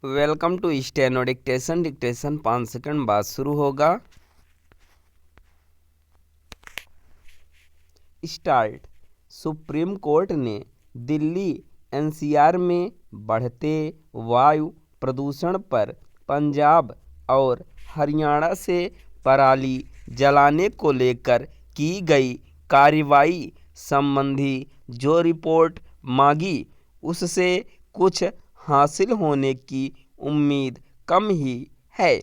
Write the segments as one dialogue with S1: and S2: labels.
S1: Welcome to steno dictation. Dictation 5 second बाद शुरू होगा। स्टार्ट। सुप्रीम कोर्ट ने दिल्ली एनसीआर में बढ़ते वायु प्रदूषण पर पंजाब और हरियाणा से पराली जलाने को लेकर की गई कार्रवाई संबंधी जो रिपोर्ट मांगी उससे कुछ हासिल होने की उम्मीद कम ही है।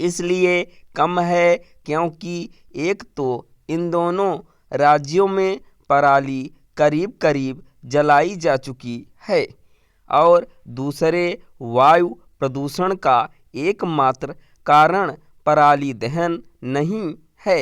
S1: इसलिए कम है क्योंकि एक तो इन दोनों राज्यों में पराली करीब करीब जलाई जा चुकी है और दूसरे वायु प्रदूषण का एकमात्र कारण पराली दहन नहीं है।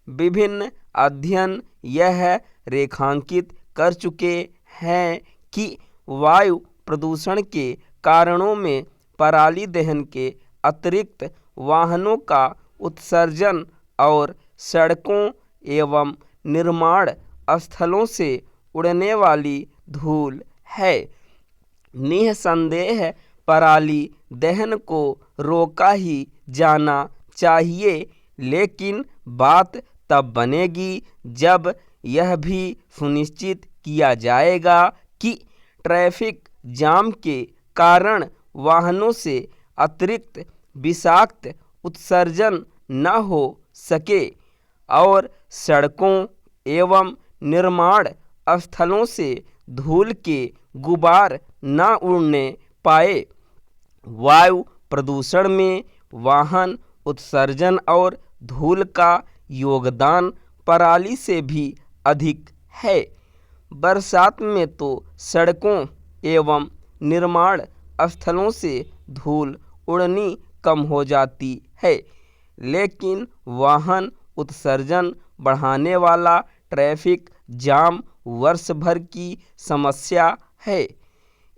S1: विभिन्न अध्ययन यह रेखांकित कर चुके हैं कि वायु प्रदूषण के कारणों में पराली दहन के अतिरिक्त वाहनों का उत्सर्जन और सड़कों एवं निर्माण स्थलों से उड़ने वाली धूल है। निःसंदेह पराली दहन को रोका ही जाना चाहिए, लेकिन बात तब बनेगी जब यह भी सुनिश्चित किया जाएगा कि ट्रैफिक जाम के कारण वाहनों से अतिरिक्त विषाक्त उत्सर्जन न हो सके और सड़कों एवं निर्माण स्थलों से धूल के गुबार न उड़ने पाए। वायु प्रदूषण में वाहन उत्सर्जन और धूल का योगदान पराली से भी अधिक है। बरसात में तो सड़कों एवं निर्माण स्थलों से धूल उड़नी कम हो जाती है, लेकिन वाहन उत्सर्जन बढ़ाने वाला ट्रैफिक जाम वर्ष भर की समस्या है।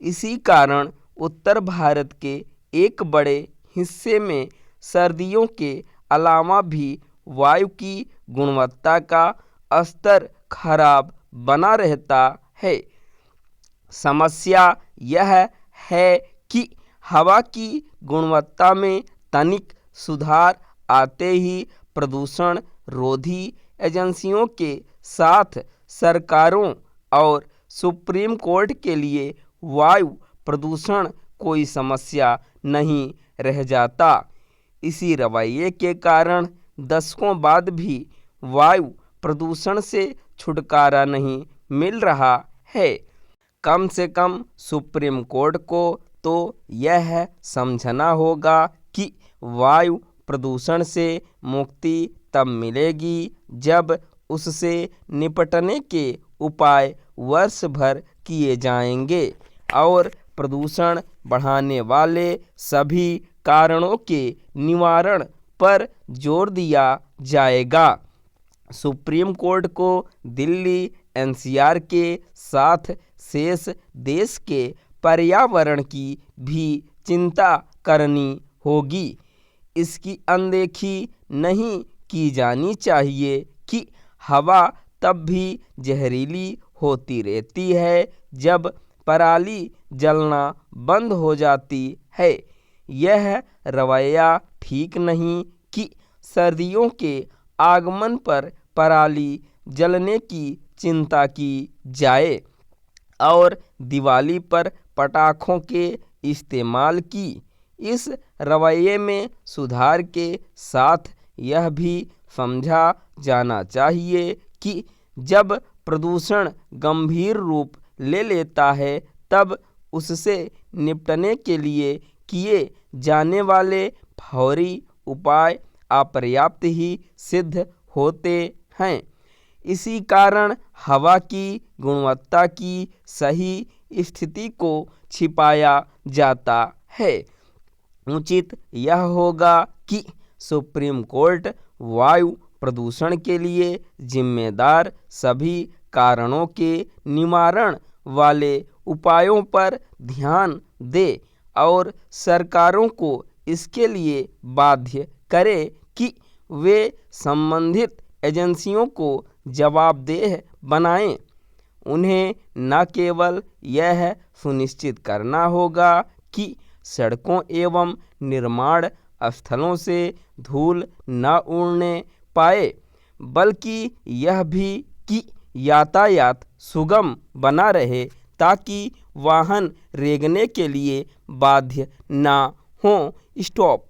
S1: इसी कारण उत्तर भारत के एक बड़े हिस्से में सर्दियों के अलावा भी वायु की गुणवत्ता का स्तर खराब बना रहता है। समस्या यह है कि हवा की गुणवत्ता में तनिक सुधार आते ही प्रदूषण रोधी एजेंसियों के साथ सरकारों और सुप्रीम कोर्ट के लिए वायु प्रदूषण कोई समस्या नहीं रह जाता। इसी रवैये के कारण दशकों बाद भी वायु प्रदूषण से छुटकारा नहीं मिल रहा है। कम से कम सुप्रीम कोर्ट को तो यह समझना होगा कि वायु प्रदूषण से मुक्ति तब मिलेगी जब उससे निपटने के उपाय वर्ष भर किए जाएंगे और प्रदूषण बढ़ाने वाले सभी कारणों के निवारण पर जोर दिया जाएगा। सुप्रीम कोर्ट को दिल्ली एनसीआर के साथ शेष देश के पर्यावरण की भी चिंता करनी होगी। इसकी अनदेखी नहीं की जानी चाहिए कि हवा तब भी जहरीली होती रहती है जब पराली जलना बंद हो जाती है। यह रवैया ठीक नहीं कि सर्दियों के आगमन पर पराली जलने की चिंता की जाए और दिवाली पर पटाखों के इस्तेमाल की। इस रवैये में सुधार के साथ यह भी समझा जाना चाहिए कि जब प्रदूषण गंभीर रूप ले लेता है तब उससे निपटने के लिए किए जाने वाले फौरी उपाय अपर्याप्त ही सिद्ध होते हैं। इसी कारण हवा की गुणवत्ता की सही स्थिति को छिपाया जाता है। उचित यह होगा कि सुप्रीम कोर्ट वायु प्रदूषण के लिए जिम्मेदार सभी कारणों के निवारण वाले उपायों पर ध्यान दे और सरकारों को इसके लिए बाध्य करे कि वे संबंधित एजेंसियों को जवाबदेह बनाएं। उन्हें न केवल यह सुनिश्चित करना होगा कि सड़कों एवं निर्माण स्थलों से धूल न उड़ने पाए, बल्कि यह भी कि यातायात सुगम बना रहे ताकि वाहन रेंगने के लिए बाध्य न हों। स्टॉप।